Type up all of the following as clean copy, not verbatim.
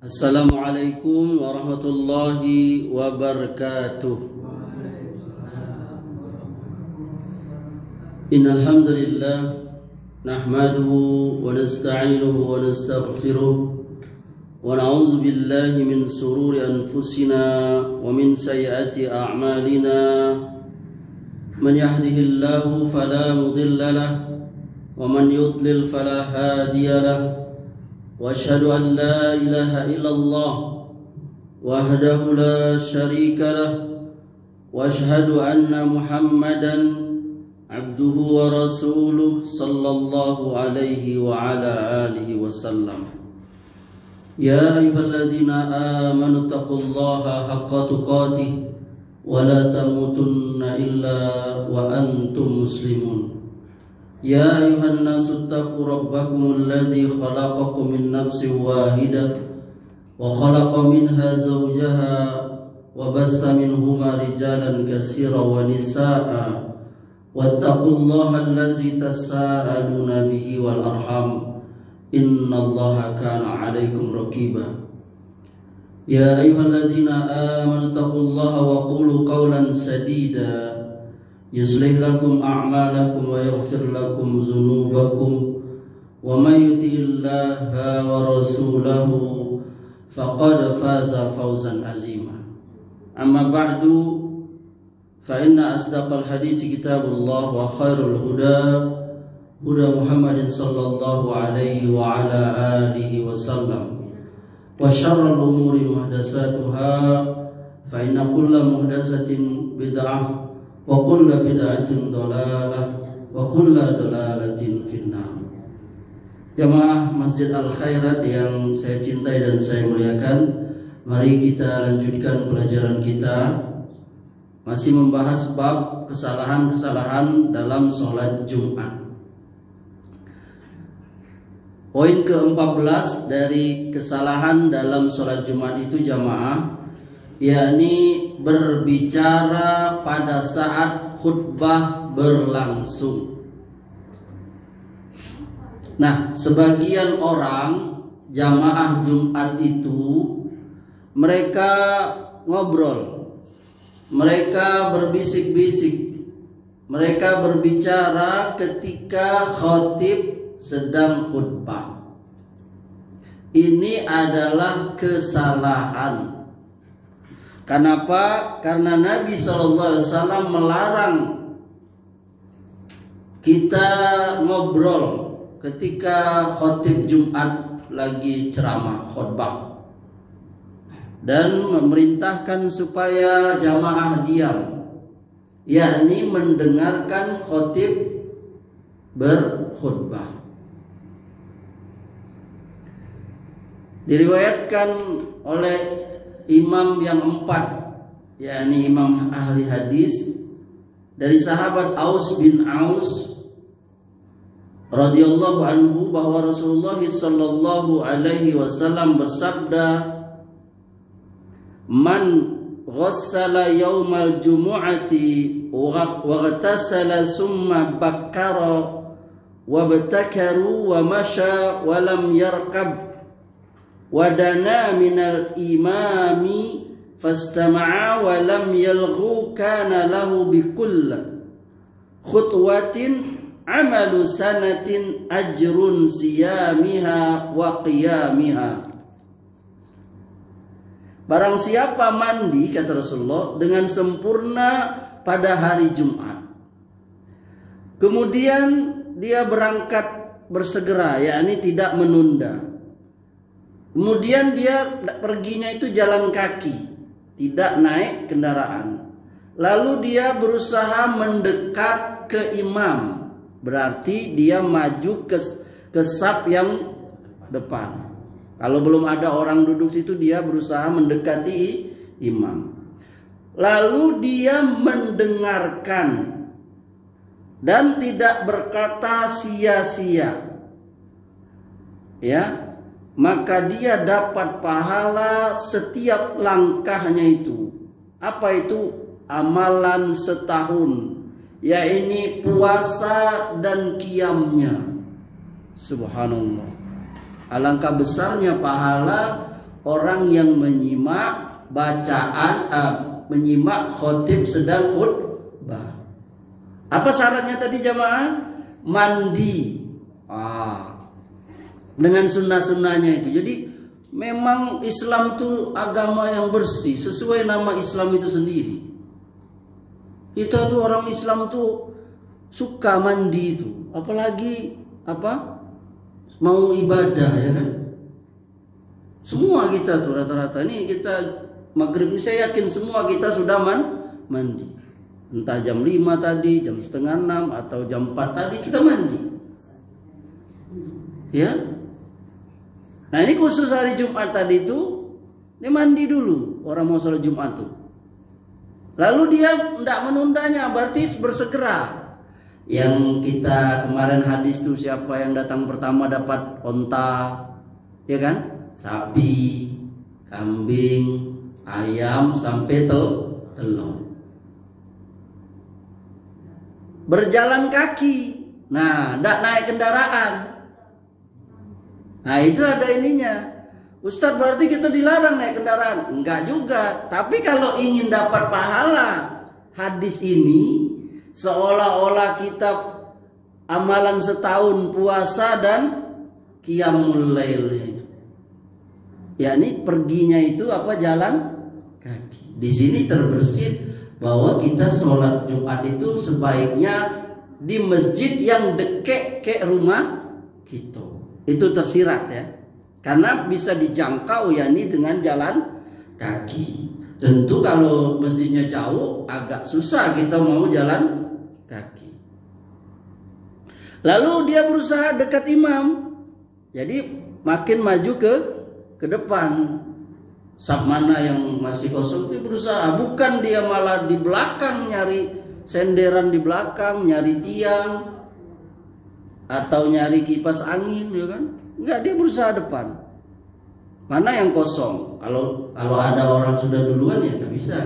Assalamualaikum warahmatullahi wabarakatuh. Innal hamdalillah nahmaduhu wa nasta'inuhu wa nastaghfiruh wa na'udzu billahi min sururi anfusina wa min sayyiati a'malina. Man yahdihillahu fala mudilla lahu wa man yudlil fala hadiya lahu. وأشهد أن لا إله إلا الله وحده لا شريك له وأشهد أن محمدا عبده ورسوله صلى الله عليه وعلى آله وسلم. يا أيها الذين آمنوا اتقوا الله حق تقاته ولا تموتن إلا وأنتم مسلمون. يا أيها الناس اتقوا ربكم الذي خلقكم من نفس واحدة وخلق منها زوجها وبث منهما رجالا كثيرا ونساء واتقوا الله الذي تساءلون به والأرحام إن الله كان عليكم رقيبا. يا أيها الذين آمنوا اتقوا الله وقولوا قولا سديدا يصلح لكم أعمالكم ويغفر لكم ذنوبكم ومن يطع الله ورسوله فقد فاز فوزا عظيما. أما بعد فإن أصدق الحديث كتاب الله وخير الهدى هدى محمد صلى الله عليه وعلى آله وسلم وشر الأمور محدثاتها فإن كل محدثة بدعة wa kullu bid'atin dhalalah wa kullu dhalalatin finnar. Jamaah Masjid Al Khairat yang saya cintai dan saya muliakan, mari kita lanjutkan pelajaran kita, masih membahas bab kesalahan-kesalahan dalam sholat Jumat. Poin ke-14 dari kesalahan dalam sholat Jumat itu jamaah, yakni berbicara pada saat khutbah berlangsung. Nah, sebagian orang jamaah Jumat itu mereka ngobrol, mereka berbisik-bisik, mereka berbicara ketika khatib sedang khutbah. Ini adalah kesalahan. Kenapa? Karena Nabi SAW melarang kita ngobrol ketika khatib Jumat lagi ceramah khutbah, dan memerintahkan supaya jamaah diam, yakni mendengarkan khatib berkhutbah. Diriwayatkan oleh imam yang empat, yakni imam ahli hadis, dari sahabat Aus bin Aus radhiyallahu anhu bahwa Rasulullah sallallahu alaihi wasallam bersabda, "Man ghassala yaumal jumu'ati wa ghatasala summa bakkara wa batakaru wa masya wa lam yarkab wadana minal imami fastama'a wa lam yalghu kana lahu bikull khutwatin amalu sanatin ajrun siyamiha wa qiyamiha." Barang siapa mandi, kata Rasulullah, dengan sempurna pada hari Jumat, kemudian dia berangkat bersegera, yakni tidak menunda. Kemudian dia perginya itu jalan kaki, tidak naik kendaraan. Lalu dia berusaha mendekat ke imam, berarti dia maju ke saf yang depan. Kalau belum ada orang duduk situ, dia berusaha mendekati imam. Lalu dia mendengarkan dan tidak berkata sia-sia, ya, maka dia dapat pahala setiap langkahnya itu. Apa itu? Amalan setahun, yaitu puasa dan qiyamnya. Subhanallah. Alangkah besarnya pahala orang yang menyimak bacaan, menyimak khotib sedang khutbah. Apa syaratnya tadi jamaah? Mandi. Dengan sunnah-sunnahnya itu. Jadi memang Islam itu agama yang bersih, sesuai nama Islam itu sendiri. Itu tuh orang Islam tuh suka mandi itu, apalagi mau ibadah, ya kan? Semua kita tuh rata-rata ini kita maghrib ini saya yakin semua kita sudah mandi. Entah jam 5 tadi, jam setengah 6 atau jam 4 tadi kita mandi. Ya. Nah ini khusus hari Jumat tadi itu, dia mandi dulu orang mau sholat Jumat tuh. Lalu dia tidak menundanya, berarti bersegera. Yang kita kemarin hadis tuh siapa yang datang pertama dapat onta, ya kan? Sapi, kambing, ayam sampai telur. Berjalan kaki, nah tidak naik kendaraan. Nah itu ada ininya. Ustadz berarti kita dilarang naik kendaraan? Enggak juga. Tapi kalau ingin dapat pahala hadis ini, seolah-olah kita amalan setahun puasa dan qiyamul lail itu. Yakni perginya itu jalan kaki. Di sini terbersit bahwa kita sholat Jumat itu sebaiknya di masjid yang dekat ke rumah kita. Itu tersirat ya. Karena bisa dijangkau yakni dengan jalan kaki. Tentu kalau masjidnya jauh agak susah kita mau jalan kaki. Lalu dia berusaha dekat imam. Jadi makin maju ke depan. Saf mana yang masih kosong dia berusaha. Bukan dia malah di belakang nyari senderan di belakang, nyari tiang atau nyari kipas angin, ya kan? Enggak, dia berusaha depan. Mana yang kosong? Kalau ada orang sudah duluan ya nggak bisa.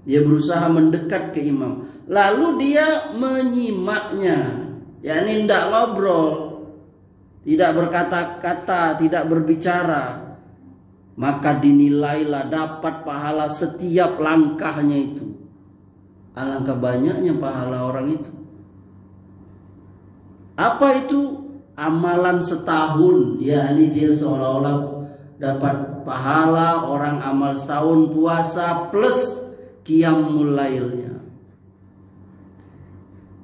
Dia berusaha mendekat ke imam. Lalu dia menyimaknya, yakni tidak ngobrol, tidak berkata-kata, tidak berbicara. Maka dinilailah dapat pahala setiap langkahnya itu. Alangkah banyaknya pahala orang itu. Apa itu? Amalan setahun, yakni dia seolah-olah dapat pahala orang amal setahun puasa plus qiyamul lailnya.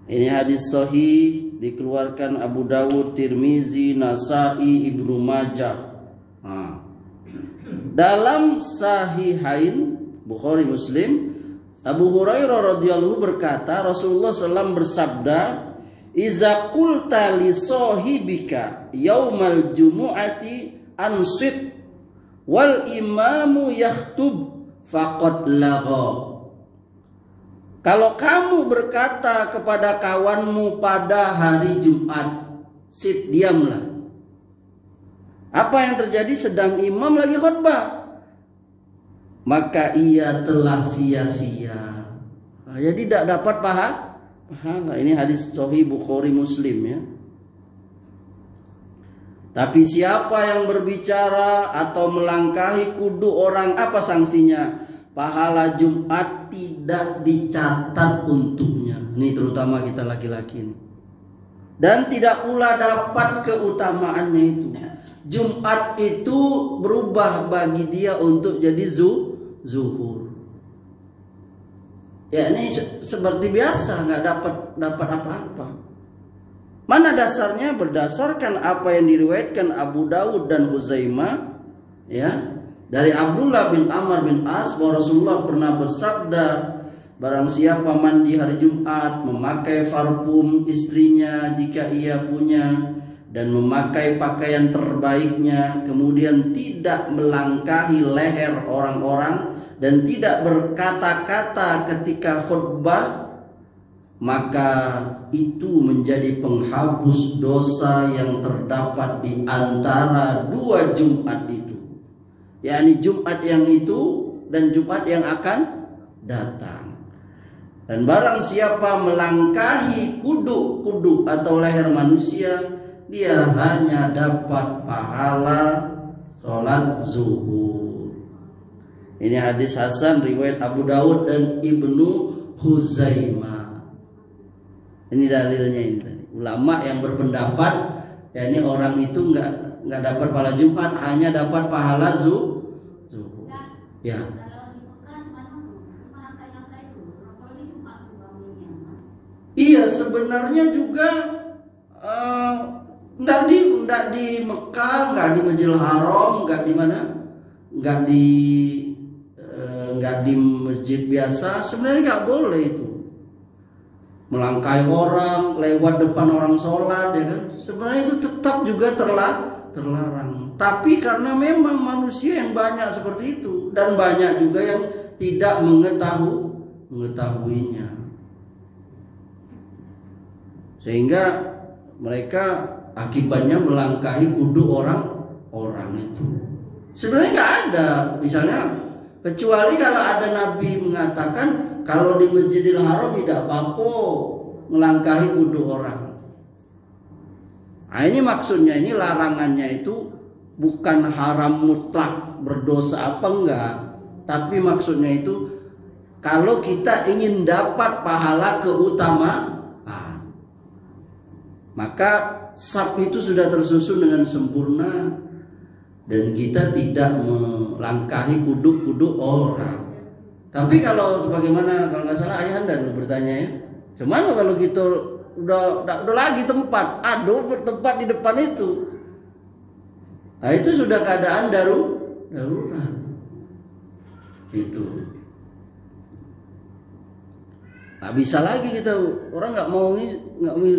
Ini hadis sahih dikeluarkan Abu Dawud, Tirmizi, Nasa'i, Ibnu Majah. Dalam Sahihain Bukhari Muslim, Abu Hurairah radhiyallahu berkata, Rasulullah SAW bersabda, "Iza qulta li sahibika yaumal jumu'ati ansit wal imamu yakhtub faqad lagha." Kalau kamu berkata kepada kawanmu pada hari Jumat, sit, diamlah. Apa yang terjadi? Sedang imam lagi khutbah, maka ia telah sia-sia. Jadi tidak dapat pahala. Ini hadis sahih Bukhari Muslim ya. Tapi siapa yang berbicara atau melangkahi kudu orang, apa sanksinya? Pahala Jumat tidak dicatat untuknya. Ini terutama kita laki-laki ini. Dan tidak pula dapat keutamaannya itu. Jumat itu berubah bagi dia untuk jadi zuhur. Ya ini seperti biasa, nggak dapat apa-apa. Mana dasarnya? Berdasarkan apa yang diriwayatkan Abu Dawud dan Huzaimah, ya, dari Abdullah bin Amr bin As bahwa Rasulullah pernah bersabda, barang siapa mandi hari Jumat, memakai parfum istrinya jika ia punya, dan memakai pakaian terbaiknya, kemudian tidak melangkahi leher orang-orang dan tidak berkata-kata ketika khutbah, maka itu menjadi penghapus dosa yang terdapat di antara dua Jumat itu, yakni Jumat yang itu dan Jumat yang akan datang. Dan barang siapa melangkahi kudu atau leher manusia, dia hanya dapat pahala sholat zuhur. Ini hadis hasan riwayat Abu Dawud dan Ibnu Huzaimah. Ini dalilnya ini tadi. Ulama yang berpendapat ya ini orang itu nggak dapat pahala Jumat, hanya dapat pahala zuhur. Ya. Iya, sebenarnya juga nggak di Mekah, nggak di Masjidil Haram, nggak di mana, nggak di masjid biasa. Sebenarnya nggak boleh itu melangkahi orang, lewat depan orang sholat, ya kan? Sebenarnya itu tetap juga terlarang. Tapi karena memang manusia yang banyak seperti itu dan banyak juga yang tidak mengetahuinya, sehingga mereka akibatnya melangkahi kudu orang itu. Sebenarnya nggak ada, misalnya kecuali kalau ada Nabi mengatakan kalau di Masjidil Haram tidak apa-apa melangkahi kudu orang. Nah ini maksudnya, ini larangannya itu bukan haram mutlak berdosa apa enggak, tapi maksudnya itu kalau kita ingin dapat pahala keutamaan, maka saf itu sudah tersusun dengan sempurna dan kita tidak melangkahi kudu orang. Tapi kalau sebagaimana kalau nggak salah Ayahanda dulu bertanya ya, cuman kalau kita udah lagi tempat, tempat di depan itu, nah itu sudah keadaan darurat itu. Nggak bisa lagi kita, orang nggak mau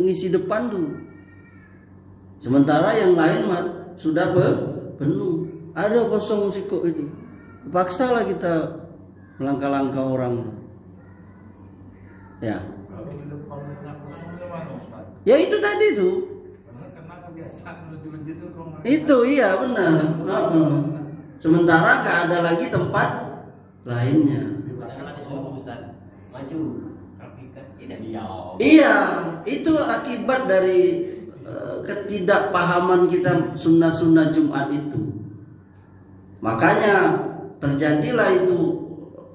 ngisi depan tuh. Sementara yang lain sudah penuh, ada kosong siko itu. Paksalah kita melangkah-langkah orang. Ya. Kalau di depan kosong gimana Ustaz? Ya itu tadi tuh. Karena kebiasaan menuju masjid itu kalau itu iya benar. Sementara nggak ada lagi tempat lainnya. Katakanlah disuruh Ustaz maju. Iya, itu akibat dari ketidakpahaman kita sunnah-sunnah Jumat itu. Makanya terjadilah itu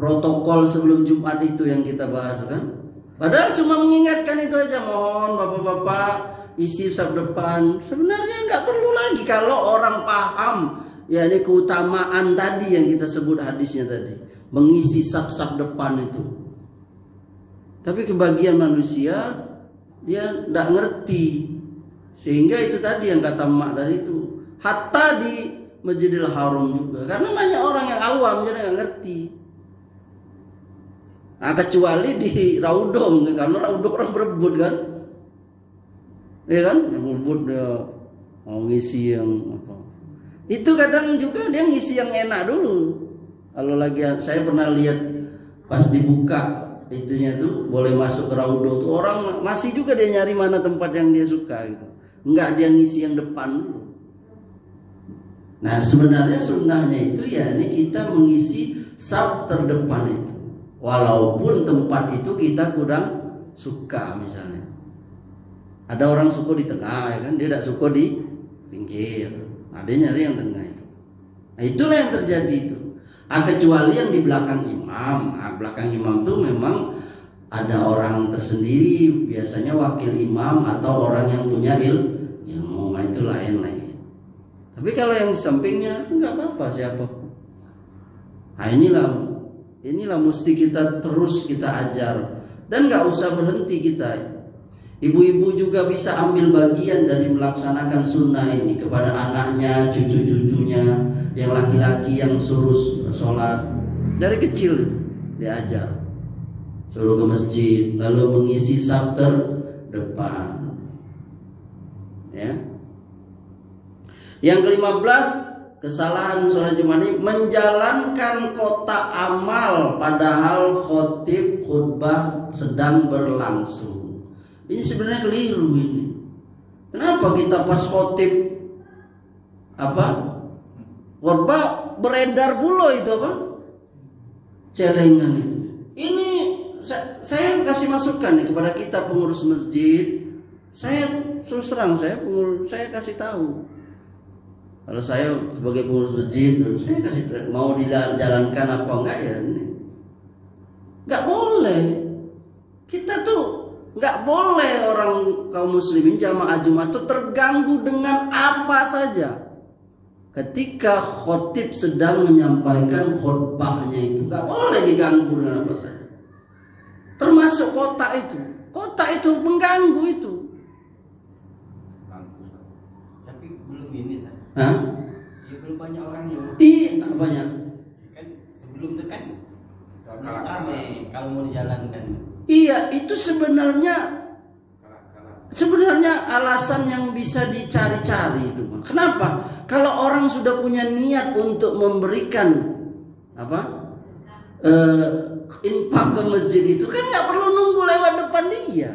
protokol sebelum Jumat itu yang kita bahas kan. Padahal cuma mengingatkan itu aja, mohon bapak-bapak isi saf depan. Sebenarnya nggak perlu lagi kalau orang paham ya ini keutamaan tadi yang kita sebut hadisnya tadi, mengisi saf-saf depan itu. Tapi kebagian manusia dia tidak ngerti, sehingga itu tadi yang kata Mak tadi itu, hatta di Masjidil Haram juga, karena banyak orang yang awam jadi nggak ngerti. Nah, kecuali di Raudhah, karena Raudhah orang berebut kan, ya kan, yang berebut dia mau ngisi yang apa. Itu kadang juga dia ngisi yang enak dulu. Kalau lagi saya pernah lihat pas dibuka itunya tuh boleh masuk ke Raudhah tuh orang masih juga dia nyari mana tempat yang dia suka gitu. Enggak dia ngisi yang depan dulu. Nah sebenarnya sunnahnya itu ya ini kita mengisi saf terdepan itu. Walaupun tempat itu kita kurang suka misalnya. Ada orang suka di tengah ya kan, dia tidak suka di pinggir. Nah, dia nyari yang tengah itu. Nah itulah yang terjadi itu. Kecuali yang di belakang imam. Belakang imam itu memang ada orang tersendiri, biasanya wakil imam atau orang yang punya ilmu. Nah, itu lain lagi. Tapi kalau yang di sampingnya itu nggak apa-apa siapa. Nah inilah mesti kita terus kita ajar dan nggak usah berhenti kita. Ibu-ibu juga bisa ambil bagian dari melaksanakan sunnah ini kepada anaknya, cucu-cucunya, yang laki-laki yang suruh sholat dari kecil itu diajar, suruh ke masjid, lalu mengisi saf terdepan. Ya. Yang ke-15 kesalahan sholat Jumat ini menjalankan kotak amal padahal khotib khutbah sedang berlangsung. Ini sebenarnya keliru ini. Kenapa kita pas khotib khutbah beredar pula itu celengan itu. Ini saya kasih masukan nih kepada kita pengurus masjid. Saya terus terang saya kasih tahu. Kalau saya sebagai pengurus masjid, saya kasih mau dijalankan apa enggak ya ini. Enggak boleh. Kita tuh enggak boleh orang kaum muslimin jamaah Jumat tuh terganggu dengan apa saja. Ketika khotib sedang menyampaikan khutbahnya itu enggak boleh diganggu dengan apa saja. Termasuk kotak itu. Kotak itu mengganggu itu. Tapi belum ini, Ustaz. Hah? Ya belum banyak orangnya. Iya, tak banyak. Kan sebelum itu kan ramai kalau mau dijalankan. Iya, itu sebenarnya alasan yang bisa dicari-cari itu. Kenapa? Kalau orang sudah punya niat untuk memberikan infak ke masjid itu kan nggak perlu nunggu lewat depan dia.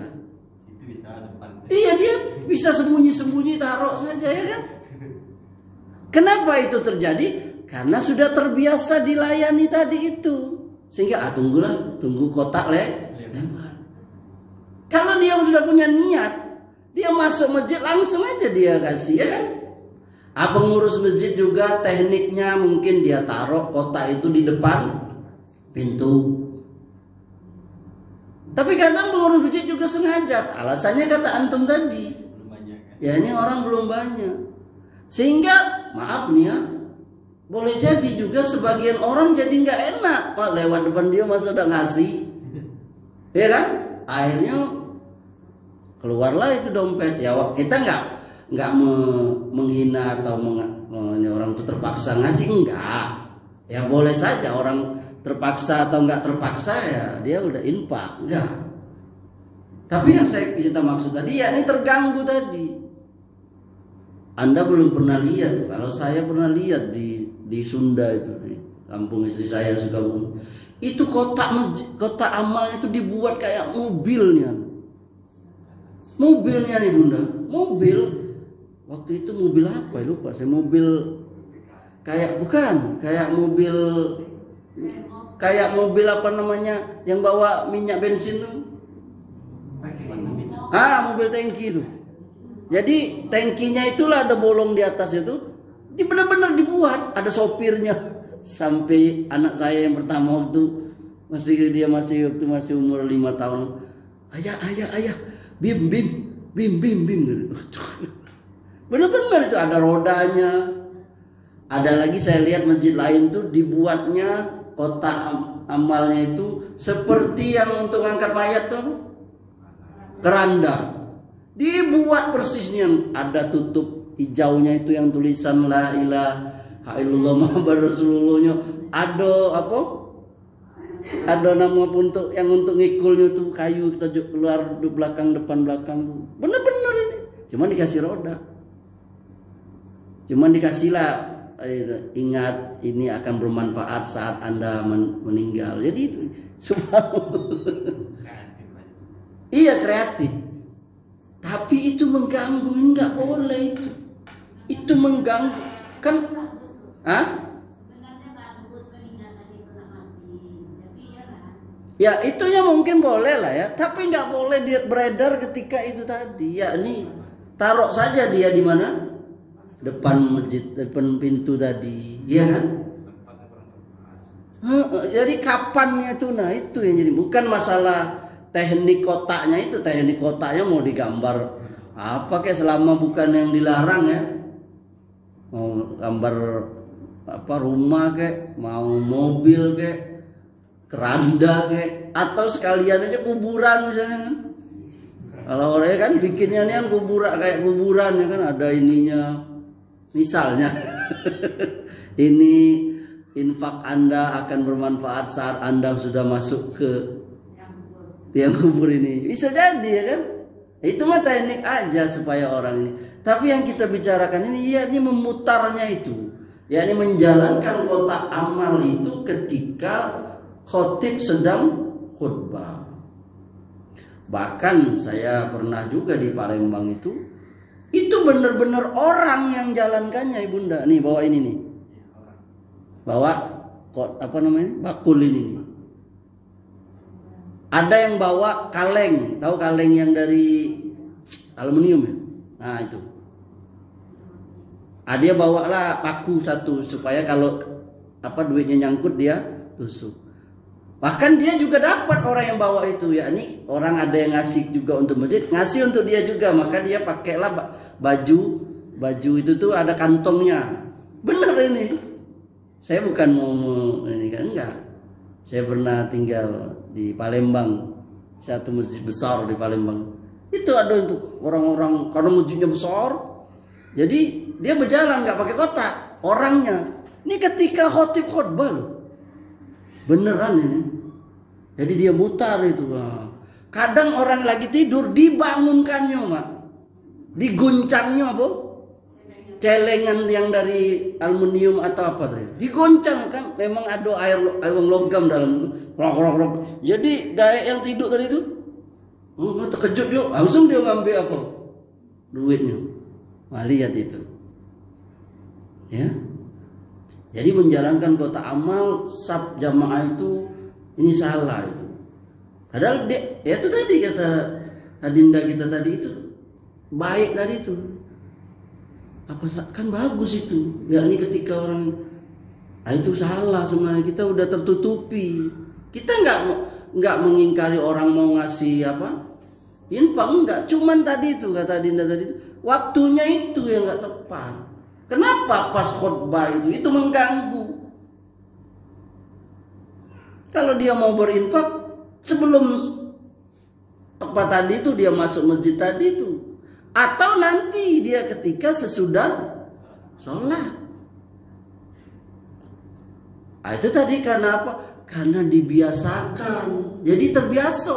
Itu bisa depan. Iya, dia bisa sembunyi-sembunyi taruh saja ya kan. Kenapa itu terjadi? Karena sudah terbiasa dilayani tadi itu. Sehingga tunggu kotak lewat. Kalau dia sudah punya niat, dia masuk masjid langsung aja dia kasih ya kan. Pengurus masjid juga tekniknya mungkin dia taruh kotak itu di depan pintu. Tapi kadang pengurus masjid juga sengaja. Alasannya kata antum tadi. Belum banyak kan. Ya ini orang belum banyak. Sehingga maaf nih ya, boleh jadi juga sebagian orang jadi nggak enak. Lewat depan dia masa udah ngasih. Ya kan? Akhirnya keluarlah itu dompet. Ya kita nggak menghina atau orang itu terpaksa ngasih, enggak. Ya boleh saja orang terpaksa atau nggak terpaksa ya dia udah infak, enggak. Tapi yang kita maksud tadi ya ini terganggu tadi. Anda belum pernah lihat, kalau saya pernah lihat di Sunda itu, di kampung istri saya Sukabumi. Itu kotak amalnya itu dibuat kayak mobilnya. Mobilnya nih Bunda, mobil. Waktu itu mobil apa ya lupa, saya mobil kayak mobil apa namanya yang bawa minyak bensin tuh. Mobil tangki itu. Jadi tangkinya itulah ada bolong di atas itu. Dia benar-benar dibuat, ada sopirnya. Sampai anak saya yang pertama waktu masih umur 5 tahun. Ayah, bim. Benar-benar itu ada rodanya. Ada lagi saya lihat masjid lain tuh dibuatnya kotak amalnya itu seperti yang untuk angkat mayat tuh keranda. Dibuat persisnya, ada tutup hijaunya itu yang tulisan la ilaha illallah Muhammad Rasulullahnya. Ada nama untuk ngikulnya tuh kayu kita keluar di depan belakang tuh. Bener-bener ini. Cuman dikasih roda. Cuman dikasihlah ingat ini akan bermanfaat saat Anda meninggal. Jadi itu iya kreatif. Tapi itu mengganggu, nggak boleh itu. Itu mengganggu kan? Ya itunya mungkin boleh lah ya. Tapi nggak boleh dia beredar ketika itu tadi. Ya ini taruh saja dia di mana? Depan masjid, depan pintu tadi, iya kan? Jadi kapannya itu, nah itu yang jadi bukan masalah teknik kotaknya itu. Teknik kotaknya mau digambar apa kayak selama bukan yang dilarang ya. Mau gambar apa rumah kayak, mau mobil kayak, keranda kayak, atau sekalian aja kuburan misalnya kan. Kalau orangnya kan bikinnya ini kan kuburan ya kan, ada ininya. Misalnya ini infak Anda akan bermanfaat saat Anda sudah masuk ke yang kubur ini. Bisa jadi ya kan? Itu mah teknik aja supaya orang ini. Tapi yang kita bicarakan ini ya ini memutarnya itu. Ya ini menjalankan kotak amal itu ketika khotib sedang khutbah. Bahkan saya pernah juga di Palembang itu benar-benar orang yang jalankannya Ibunda. Nih bawa ini nih. Bawa apa namanya? Bakul ini nih. Ada yang bawa kaleng, tahu kaleng yang dari aluminium ya? Nah itu. Dia bawalah paku satu supaya kalau duitnya nyangkut dia tusuk. Bahkan dia juga dapat orang yang bawa itu, yakni orang ada yang ngasih juga untuk masjid, ngasih untuk dia juga, maka dia pakailah baju itu tuh ada kantongnya. Benar ini. Saya bukan mau ini kan, enggak. Saya pernah tinggal di Palembang, satu masjid besar di Palembang. Itu ada untuk orang-orang karena masjidnya besar. Jadi dia berjalan nggak pakai kotak orangnya. Ini ketika khotib khotbah loh. Beneran ini. Jadi dia mutar itu. Kadang orang lagi tidur dibangunkannya, Mak. Diguncangnya apa? Celengan yang dari aluminium atau apa tadi. Digoncang kan, memang ada air logam dalam. Jadi dayak yang tidur tadi itu, terkejut dia, langsung dia ngambil apa? Duitnya. Lihat itu. Ya. Jadi menjalankan kota amal sab jamaah itu ini salah itu. Padahal dia, ya itu tadi kata adinda kita tadi itu baik tadi itu. Apa kan bagus itu. Ya ini ketika orang itu salah semuanya, kita udah tertutupi. Kita nggak mengingkari orang mau ngasih infak, enggak. Cuman tadi itu kata adinda tadi itu, waktunya itu yang nggak tepat. Kenapa pas khutbah itu mengganggu? Kalau dia mau berinfak sebelum tadi itu dia masuk masjid tadi itu, atau nanti dia ketika sesudah sholat. Itu tadi karena apa? Karena dibiasakan. Jadi terbiasa.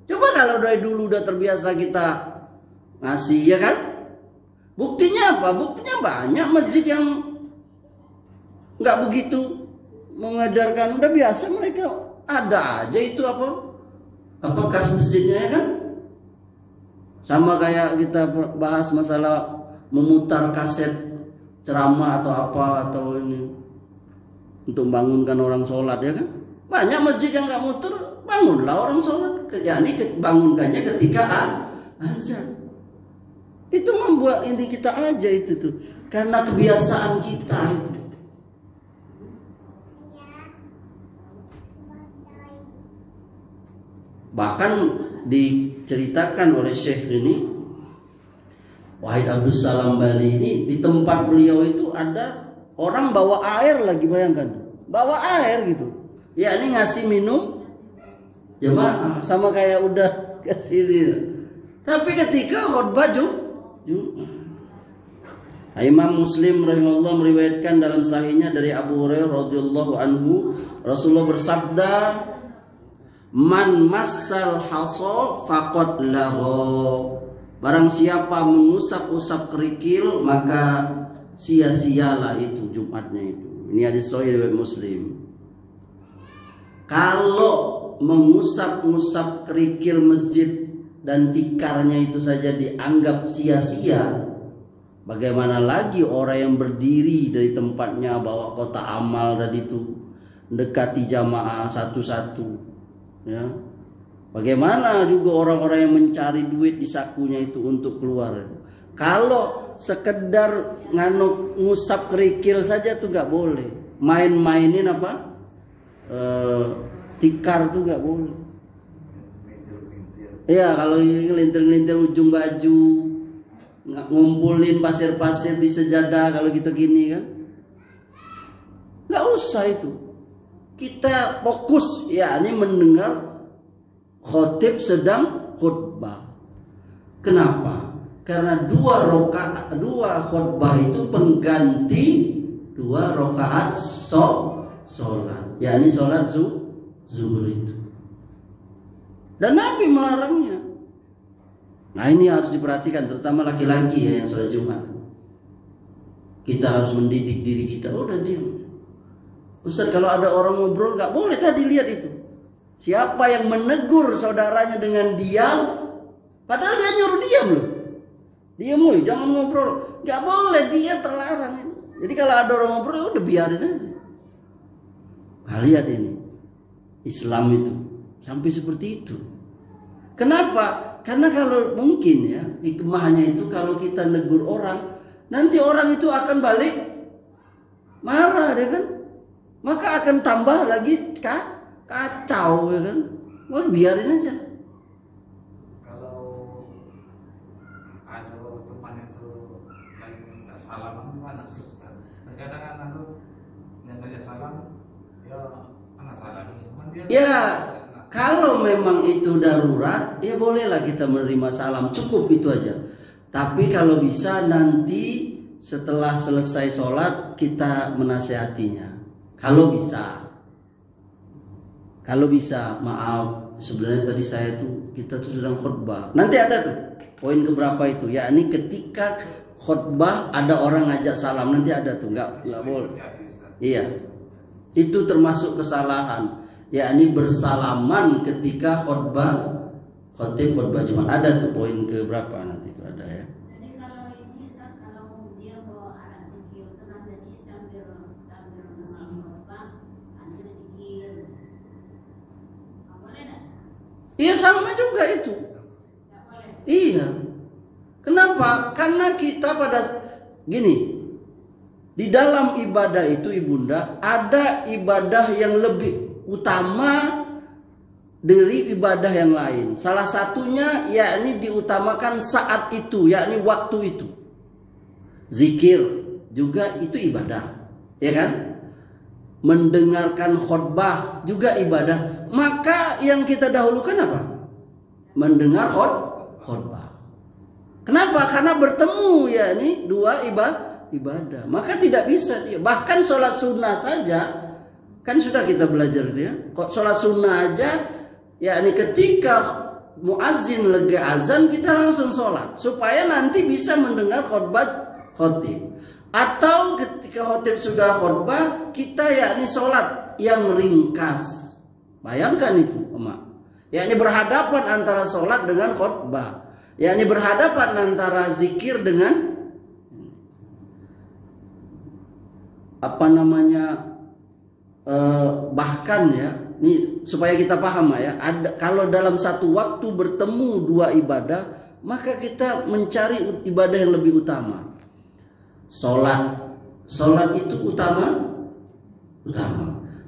Coba kalau dari dulu udah terbiasa kita ngasih, ya kan? Buktinya apa? Buktinya banyak masjid yang nggak begitu mengajarkan, udah biasa mereka ada aja itu kas masjidnya, ya kan? Sama kayak kita bahas masalah memutar kaset ceramah atau apa atau ini untuk membangunkan orang sholat, ya kan? Banyak masjid yang nggak muter, bangunlah orang sholat, bangunkannya ketika azan. Itu membuat ini kita aja itu tuh, karena kebiasaan kita itu. Bahkan diceritakan oleh Syekh ini, Wahid Abdul Salam Bali ini, di tempat beliau itu ada orang bawa air lagi, bayangkan, bawa air gitu. Ya ini ngasih minum jemaah sama kayak udah kasih dia. Tapi ketika khutbah Imam Muslim rahimahullah meriwayatkan dalam sahihnya dari Abu Hurairah radhiyallahu anhu, Rasulullah bersabda, "Man massal hasa faqad lagha." Barang siapa mengusap-usap kerikil maka sia-sialah itu Jumatnya itu. Ini hadis sahih riwayat Muslim. Kalau mengusap-usap kerikil masjid dan tikarnya itu saja dianggap sia-sia, bagaimana lagi orang yang berdiri dari tempatnya bawa kota amal tadi itu, mendekati jamaah satu-satu, ya. Bagaimana juga orang-orang yang mencari duit di sakunya itu untuk keluar. Kalau sekedar ngusap kerikil saja tuh nggak boleh. Main-mainin tikar tuh nggak boleh. Iya, kalau ngelintir-ngelintir ujung baju, ngumpulin pasir-pasir di sejadah kalau gitu gini kan, nggak usah itu. Kita fokus, ya ini mendengar khotib sedang khutbah. Kenapa? Karena dua khutbah itu pengganti 2 rakaat sholat, ya ini sholat zuhur itu. Dan Nabi melarangnya. Nah ini harus diperhatikan, terutama laki-laki ya yang sholat Jumat. Kita harus mendidik diri kita. Udah diam. Ustaz, kalau ada orang ngobrol nggak boleh, tadi lihat itu. Siapa yang menegur saudaranya dengan diam, padahal dia nyuruh diam loh. Diam, jangan ngobrol. Nggak boleh, dia terlarang. Jadi kalau ada orang ngobrol, udah biarin aja. Nah, lihat ini, Islam itu sampai seperti itu. Kenapa? Karena kalau mungkin ya hikmahnya itu kalau kita negur orang, nanti orang itu akan balik marah, ya kan? Maka akan tambah lagi kacau, ya kan? Wah, biarin aja. Kalau ada teman itu lagi minta salam gimana Ustaz? Kadang anak yang ngajak salam, ya anak salam. Ya, kalau memang itu darurat, ya bolehlah kita menerima salam, cukup itu aja. Tapi kalau bisa nanti setelah selesai sholat kita menasehatinya. Kalau bisa, maaf, sebenarnya tadi kita tuh sedang khutbah. Nanti ada tuh poin keberapa itu, yakni ketika khutbah ada orang ngajak salam, nanti ada tuh, nggak boleh. Iya, itu termasuk kesalahan, yakni bersalaman ketika khutbah Jumat. Ada tuh poin keberapa nanti itu ada ya. Jadi kalau ini kalau dia bawa alat zikir itu kan jadi sambil musim khutbah ada zikir. Boleh enggak? Iya, sama juga itu. Enggak boleh. Iya. Kenapa? Karena kita gini, di dalam ibadah itu ibunda ada ibadah yang lebih utama dari ibadah yang lain. Salah satunya yakni diutamakan saat itu, yakni waktu itu. Zikir juga itu ibadah, ya kan? Mendengarkan khutbah juga ibadah. Maka yang kita dahulukan apa? Mendengar khutbah. Kenapa? Karena bertemu yakni dua ibadah. Maka tidak bisa dia. Bahkan sholat sunnah saja, kan sudah kita belajar dia. Kok sholat sunnah aja, yakni ketika muazzin lega azan kita langsung sholat supaya nanti bisa mendengar khotib. Atau ketika khotib sudah khutbah kita yakni sholat yang ringkas. Bayangkan itu, emak. Yakni berhadapan antara sholat dengan khutbah. Yakni berhadapan antara zikir dengan bahkan ya, ini supaya kita paham ya, kalau dalam satu waktu bertemu dua ibadah, maka kita mencari ibadah yang lebih utama. Sholat itu utama.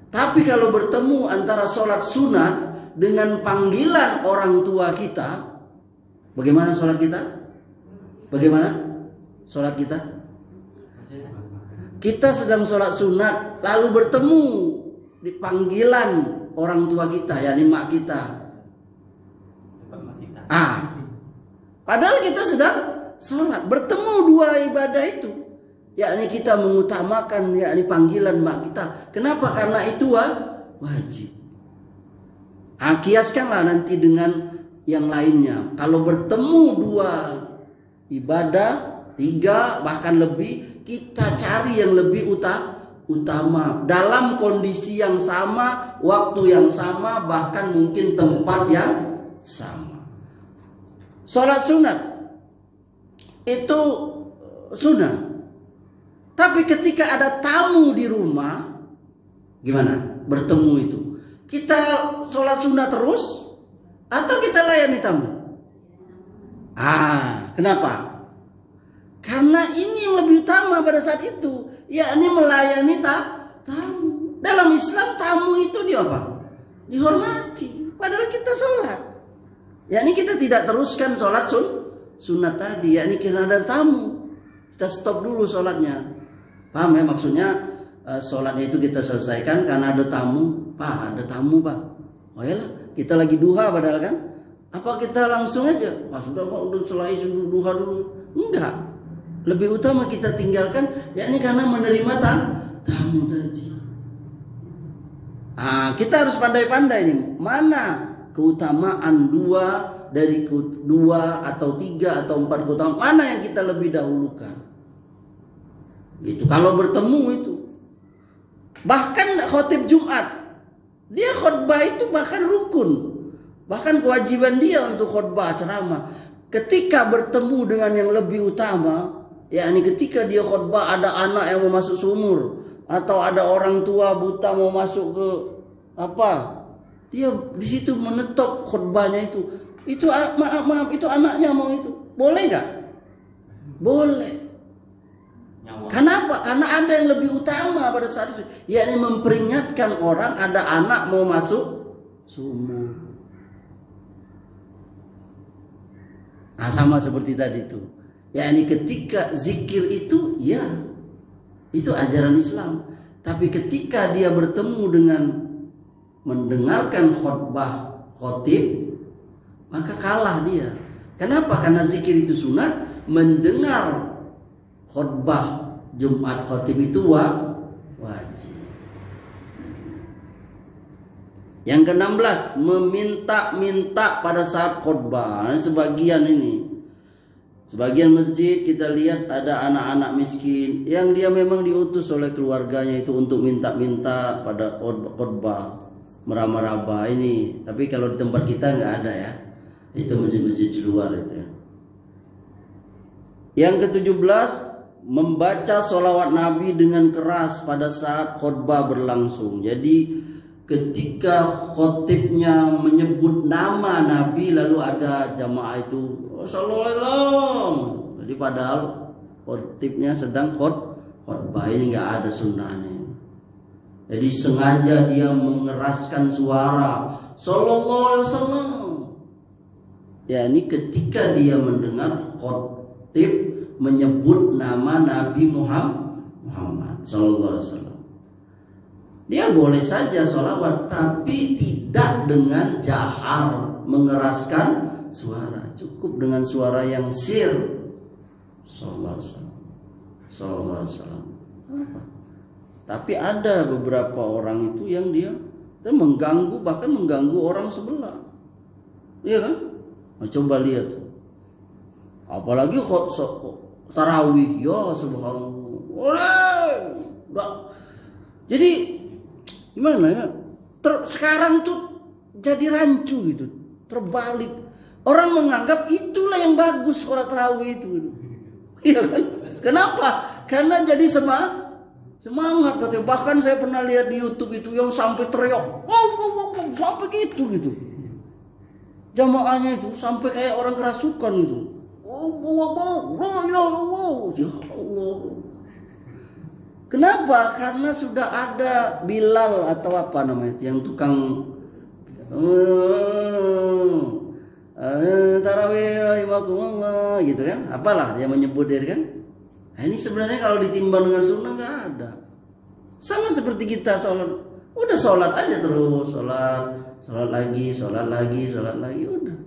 Tapi kalau bertemu antara sholat sunat dengan panggilan orang tua kita, bagaimana sholat kita? Kita sedang sholat sunat, lalu bertemu di panggilan orang tua kita, yakni mak kita. Padahal kita sedang sholat, bertemu dua ibadah itu, yakni kita mengutamakan yakni panggilan mak kita. Kenapa? Karena itu wajib. Kiaskanlah nanti dengan yang lainnya. Kalau bertemu dua ibadah, 3 bahkan lebih, kita cari yang lebih utama dalam kondisi yang sama, waktu yang sama, bahkan mungkin tempat yang sama. Sholat sunat itu sunat. Tapi ketika ada tamu di rumah, gimana? Bertemu itu, kita sholat sunat terus atau kita layani tamu? Kenapa? Karena ini yang lebih utama pada saat itu, yakni melayani tamu. Dalam Islam tamu itu dihormati. Padahal kita sholat, yakni kita tidak teruskan sholat sunat tadi, yakni karena ada tamu, kita stop dulu sholatnya. Paham ya maksudnya? Sholatnya itu kita selesaikan karena ada tamu. Pak, ada tamu pak. Oh iyalah, kita lagi duha padahal kan? Apa kita langsung aja? Sudah selesai duha dulu? Enggak. Lebih utama kita tinggalkan, yakni karena menerima tamu tadi. Kita harus pandai-pandai nih, mana keutamaan dari 2 atau 3 atau 4 keutamaan, mana yang kita lebih dahulukan. Gitu. Kalau bertemu itu, bahkan khotib Jumat, dia khutbah itu bahkan rukun, bahkan kewajiban dia untuk khutbah ceramah. Ketika bertemu dengan yang lebih utama, yakni ketika dia khutbah ada anak yang mau masuk sumur, atau ada orang tua buta mau masuk ke dia di situ menetap khutbahnya itu maaf itu anaknya mau itu, boleh nggak? Boleh. Kenapa? Karena ada yang lebih utama pada saat itu, yakni memperingatkan orang ada anak mau masuk sumur. Nah, sama seperti tadi itu. Yakni ketika zikir itu, ya, itu ajaran Islam. Tapi ketika dia bertemu dengan mendengarkan khutbah khatib, maka kalah dia. Kenapa? Karena zikir itu sunat, mendengar khutbah Jumat khatib itu wajib. Yang ke-16, meminta-minta pada saat khutbah. Sebagian masjid kita lihat ada anak-anak miskin yang dia memang diutus oleh keluarganya itu untuk minta-minta pada khutbah, meraba-raba ini. Tapi kalau di tempat kita nggak ada ya. Itu masjid-masjid di luar itu ya. Yang ke-17, membaca sholawat Nabi dengan keras pada saat khutbah berlangsung. Jadi ketika khotibnya menyebut nama Nabi lalu ada jamaah itu sallallahu. Jadi padahal khotibnya sedang khutbah, ini nggak ada sunnahnya. Jadi sengaja dia mengeraskan suara sallallahu alaihi wasallam. Ya, ini ketika dia mendengar khotib menyebut nama Nabi Muhammad sallallahu alaihi wasallam. Dia boleh saja sholawat, tapi tidak dengan jahar, mengeraskan suara. Cukup dengan suara yang sir. Sallallahu alaihi wasallam. Tapi ada beberapa orang itu yang dia mengganggu, bahkan mengganggu orang sebelah. Iya kan? Nah, coba lihat. Apalagi kok tarawih, ya subhanallah. Jadi gimana ya? Sekarang tuh jadi rancu gitu, terbalik. Orang menganggap itulah yang bagus sholat tarawih itu. Iya kan? Kenapa? Karena jadi semangat katanya. Bahkan saya pernah lihat di YouTube itu yang sampai teriak, wow, sampai gitu. Jamaahnya itu sampai kayak orang kerasukan gitu. Wow, ya Allah. Kenapa? Karena sudah ada Bilal atau apa namanya yang tukang tarawih rahimakumullah gitu kan? Apalah dia menyebut dia kan? Nah, ini sebenarnya kalau ditimbang dengan sunnah nggak ada. Sama seperti kita sholat, udah sholat aja terus, sholat lagi, udah.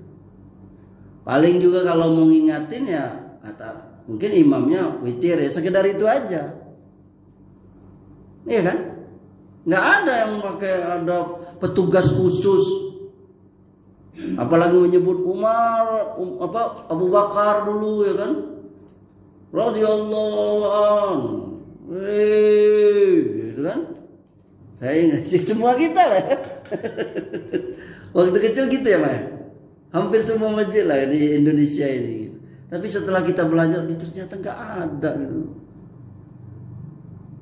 Paling juga kalau mau ngingatin ya kata mungkin imamnya witir ya, sekedar itu aja. Iya kan? Nggak ada yang pakai ada petugas khusus. Apalagi menyebut Umar, Abu Bakar dulu ya kan? Radhiyallahu anhu. Gitu kan? Saya ingat semua kita lah. Waktu kecil gitu ya, Maya. Hampir semua masjid lah di Indonesia ini. Tapi setelah kita belajar, ternyata nggak ada gitu.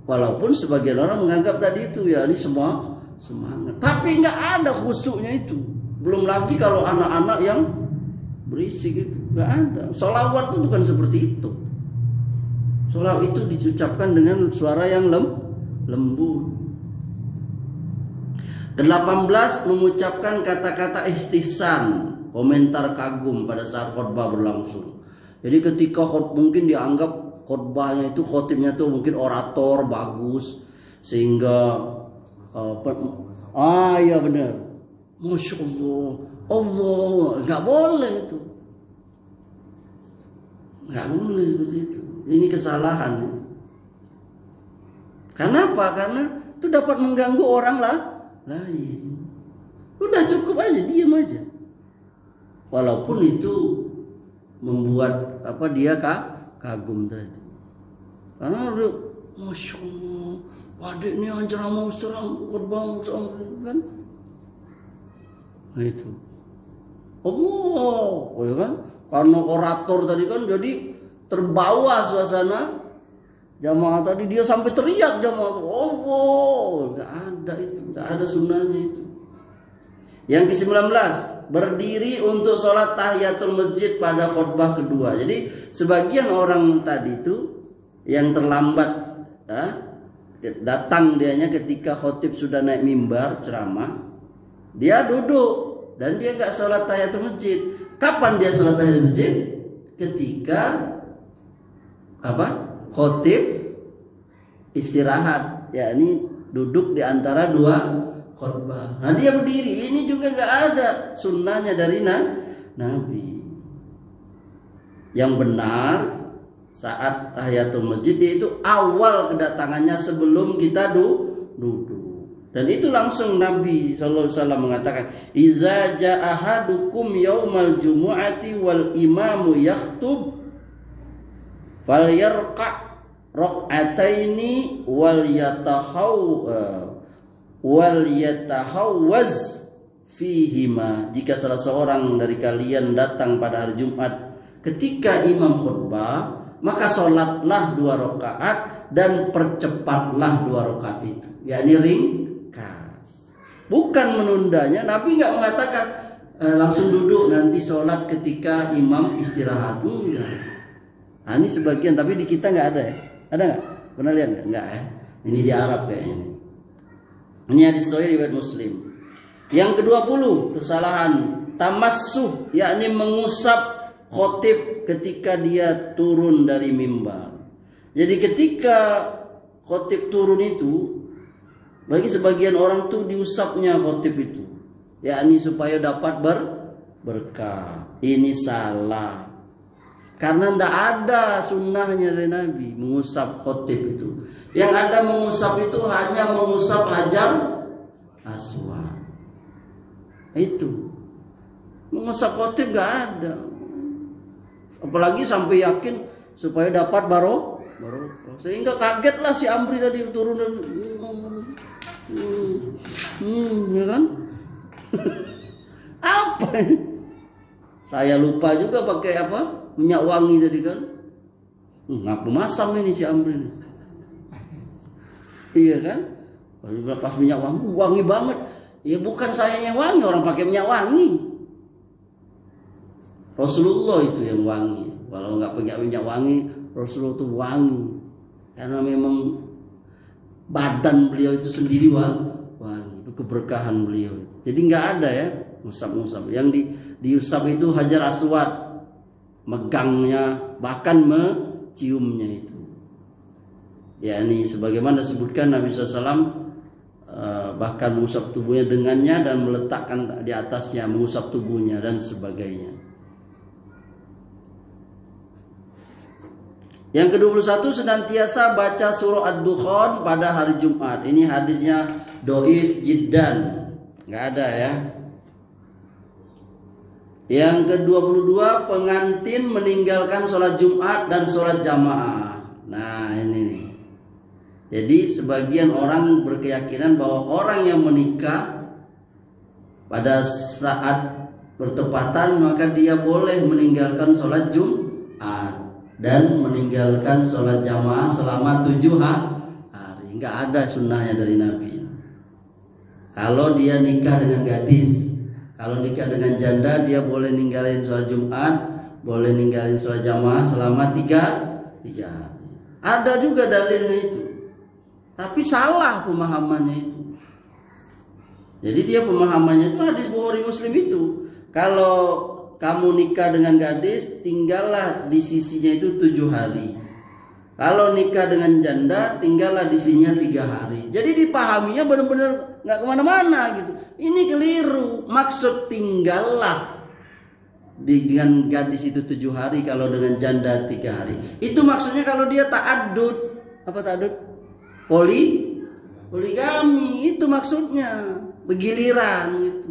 Walaupun sebagian orang menganggap tadi itu ya ini semua semangat, tapi nggak ada khusyuknya itu. Belum lagi kalau anak-anak yang berisik itu nggak ada. Sholawat itu bukan seperti itu. Sholawat itu diucapkan dengan suara yang lembut. 18, mengucapkan kata-kata istihsan, komentar kagum pada saat khutbah berlangsung. Jadi ketika mungkin dianggap khutbahnya itu khotibnya tuh mungkin orator bagus sehingga iya benar, masya Allah, nggak boleh itu, nggak boleh seperti itu. Ini kesalahan. Kenapa? Karena itu dapat mengganggu orang lain. Udah cukup aja, diam aja. Walaupun itu membuat dia kagum tadi. Karena ada masya Allah, adik ini ceramah khutbah kan? Nah itu. Ya kan? Karena orator tadi kan jadi terbawa suasana jamaah tadi, dia sampai teriak jamaah. Nggak ada itu, nggak ada sunnahnya itu. Yang ke-19, berdiri untuk sholat tahiyatul masjid pada khutbah kedua. Jadi sebagian orang tadi itu yang terlambat, datang dianya ketika khotib sudah naik mimbar ceramah, dia duduk dan dia nggak sholat tahiyatul masjid. Kapan dia sholat tahiyatul masjid? Ketika khotib istirahat, yakni duduk di antara dua khutbah. Nah dia berdiri, ini juga nggak ada sunnahnya dari Nabi. Yang benar saat tahiyatul masjid itu awal kedatangannya sebelum kita duduk. Dan itu langsung Nabi SAW mengatakan, "Iza ja'a ahadukum yaumal jumu'ati wal imamu yakhtub falyarqa' raq'ataini wal yatahawwaz fihima." Jika salah seorang dari kalian datang pada hari Jumat ketika imam khutbah, maka sholatlah 2 rakaat dan percepatlah 2 rakaat itu, yakni ringkas, bukan menundanya. Nabi nggak mengatakan langsung duduk nanti sholat ketika imam istirahat, enggak. Nah, ini sebagian, tapi di kita nggak ada ya. Ada nggak? Pernah lihat nggak? Nggak ya. Ini di Arab kayaknya. Ini hadis sahih riwayat Muslim. Yang ke-20 kesalahan tamassuh, yakni mengusap khotib ketika dia turun dari mimbar. Jadi ketika khotib turun itu, bagi sebagian orang tuh diusapnya khotib itu, yakni supaya dapat berkah. Ini salah. Karena tidak ada sunnahnya dari Nabi mengusap khotib itu. Yang ada mengusap itu hanya mengusap hajar aswad. Itu mengusap khotib nggak ada. Apalagi sampai yakin supaya dapat barokah. Sehingga kagetlah si Amri tadi turun dan ya kan? Apa ini? Saya lupa juga pakai apa? Minyak wangi tadi kan. Ngaku masam ini si Amri ini. Iya kan? Pas minyak wangi, wangi banget. Ya bukan saya yang wangi, orang pakai minyak wangi. Rasulullah itu yang wangi. Walau nggak pakai minyak wangi, Rasulullah itu wangi. Karena memang badan beliau itu sendiri wangi. Itu keberkahan beliau. Jadi nggak ada ya ngusap-ngusap. Yang diusap itu hajar aswad, megangnya, bahkan menciumnya itu. Ya ini sebagaimana disebutkan Nabi SAW bahkan mengusap tubuhnya dengannya dan meletakkan di atasnya, mengusap tubuhnya dan sebagainya. Yang ke-21 senantiasa baca surah Ad-Dukhan pada hari Jumat. Ini hadisnya doif jiddan, nggak ada ya. Yang ke-22 pengantin meninggalkan sholat Jumat dan sholat jamaah. Nah ini nih. Jadi sebagian orang berkeyakinan bahwa orang yang menikah pada saat bertepatan maka dia boleh meninggalkan sholat Jumat dan meninggalkan sholat jamaah selama 7 hari. Nggak ada sunnahnya dari Nabi. Kalau dia nikah dengan gadis, kalau nikah dengan janda, dia boleh ninggalin sholat Jumat, boleh ninggalin sholat jamaah selama 3 hari. Ada juga dalilnya itu, tapi salah pemahamannya itu. Jadi dia pemahamannya itu hadis Bukhari Muslim itu. Kalau kamu nikah dengan gadis, tinggallah di sisinya itu 7 hari. Kalau nikah dengan janda, tinggallah di sisinya 3 hari. Jadi dipahaminya benar-benar nggak kemana-mana gitu. Ini keliru. Maksud tinggallah dengan gadis itu 7 hari, kalau dengan janda 3 hari. Itu maksudnya kalau dia ta'addud. Apa ta'addud? Poligami. Itu maksudnya. Begiliran gitu.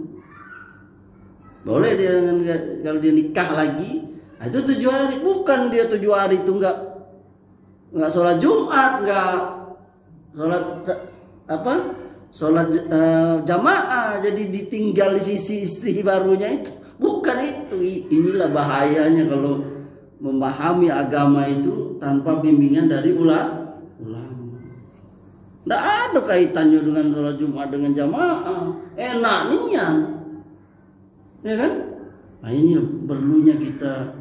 Boleh dia dengan, kalau dia nikah lagi, nah itu 7 hari. Bukan dia 7 hari itu nggak sholat Jumat, nggak sholat apa? Sholat jamaah, jadi ditinggal di sisi istri barunya itu. Bukan itu. Inilah bahayanya kalau memahami agama itu tanpa bimbingan dari ulama. Nggak ada kaitannya dengan sholat Jumat dengan jamaah. Enak nian. Ya kan? Nah ini perlunya kita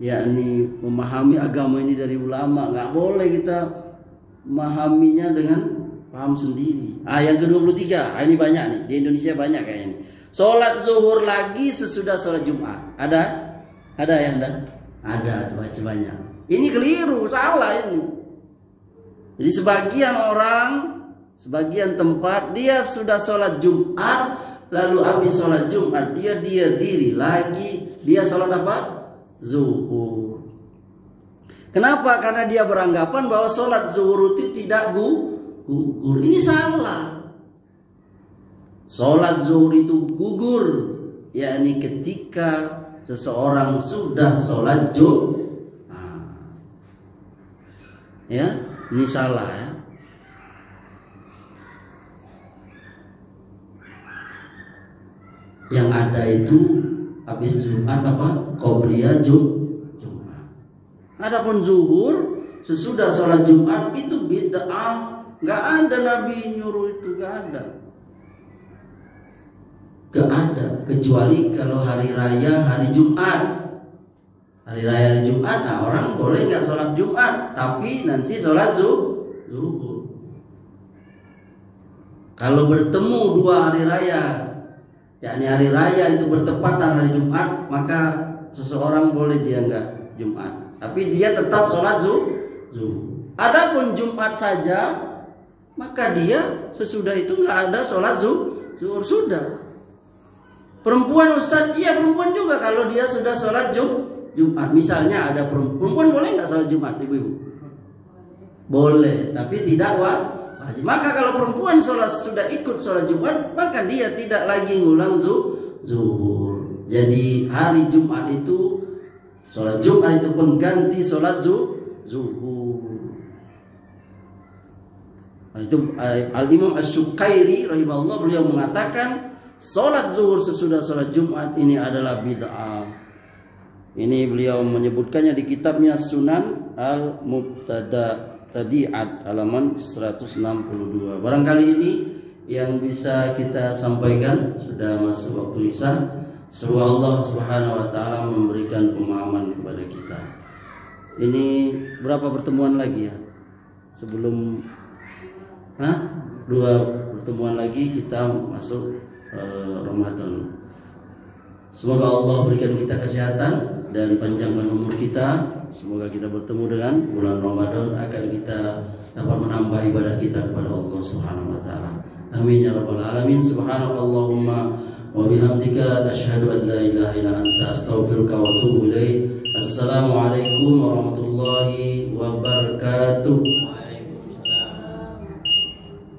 yakni memahami agama ini dari ulama. Nggak boleh kita memahaminya dengan paham sendiri. Yang ke-23, ini banyak nih, di Indonesia banyak kayaknya nih. Sholat zuhur lagi sesudah sholat Jumat. Ada yang ada masih banyak. Ini keliru, salah ini. Jadi sebagian orang, sebagian tempat dia sudah sholat Jumat, lalu habis sholat Jumat dia diri lagi, dia sholat apa? Zuhur. Kenapa? Karena dia beranggapan bahwa sholat zuhur itu tidak gugur. Ini salah. Sholat zuhur itu gugur, yakni ketika seseorang sudah sholat Jumat. Ya, ini salah ya. Yang ada itu habis Jumat apa? Qobliyah Jumat. Adapun zuhur sesudah sholat Jumat itu bid'ah. Nggak ada Nabi nyuruh itu, nggak ada. Nggak ada, kecuali kalau hari raya hari Jumat. Hari raya hari Jumat, nah orang boleh nggak sholat Jumat, tapi nanti sholat zuhur. Kalau bertemu dua hari raya, yakni hari raya itu bertepatan hari Jumat, maka seseorang boleh dia nggak Jumat, tapi dia tetap sholat zuhur. Adapun Jumat saja, maka dia sesudah itu nggak ada sholat zuhur sudah. Perempuan Ustadz, iya perempuan juga kalau dia sudah sholat Jumat. Misalnya ada perempuan boleh nggak sholat Jumat, ibu-ibu? Boleh, tapi tidak wajib. Maka kalau perempuan sudah ikut sholat Jumat, maka dia tidak lagi ngulang zuhur. Jadi hari Jumat itu, sholat Jumat itu pengganti sholat zuhur. Nah, itu Al-Imam Asy-Syukairi rahimahullah, beliau mengatakan sholat zuhur sesudah sholat Jumat ini adalah bid'ah. Ini beliau menyebutkannya di kitabnya Sunan Al-Mubtadi'at halaman 162. Barangkali ini yang bisa kita sampaikan, sudah masuk waktu Isya. Semoga Allah Subhanahu wa taala memberikan pemahaman kepada kita. Ini berapa pertemuan lagi ya? Sebelum 2 pertemuan lagi kita masuk Ramadan. Semoga Allah berikan kita kesehatan dan panjangkan umur kita. Semoga kita bertemu dengan bulan Ramadan agar kita dapat menambah ibadah kita kepada Allah Subhanahu wa taala. Amin ya rabbal alamin. Subhanakallahumma wa bihamdika asyhadu an la ilaha illa anta astaghfiruka wa atubu ilaik. Assalamualaikum warahmatullahi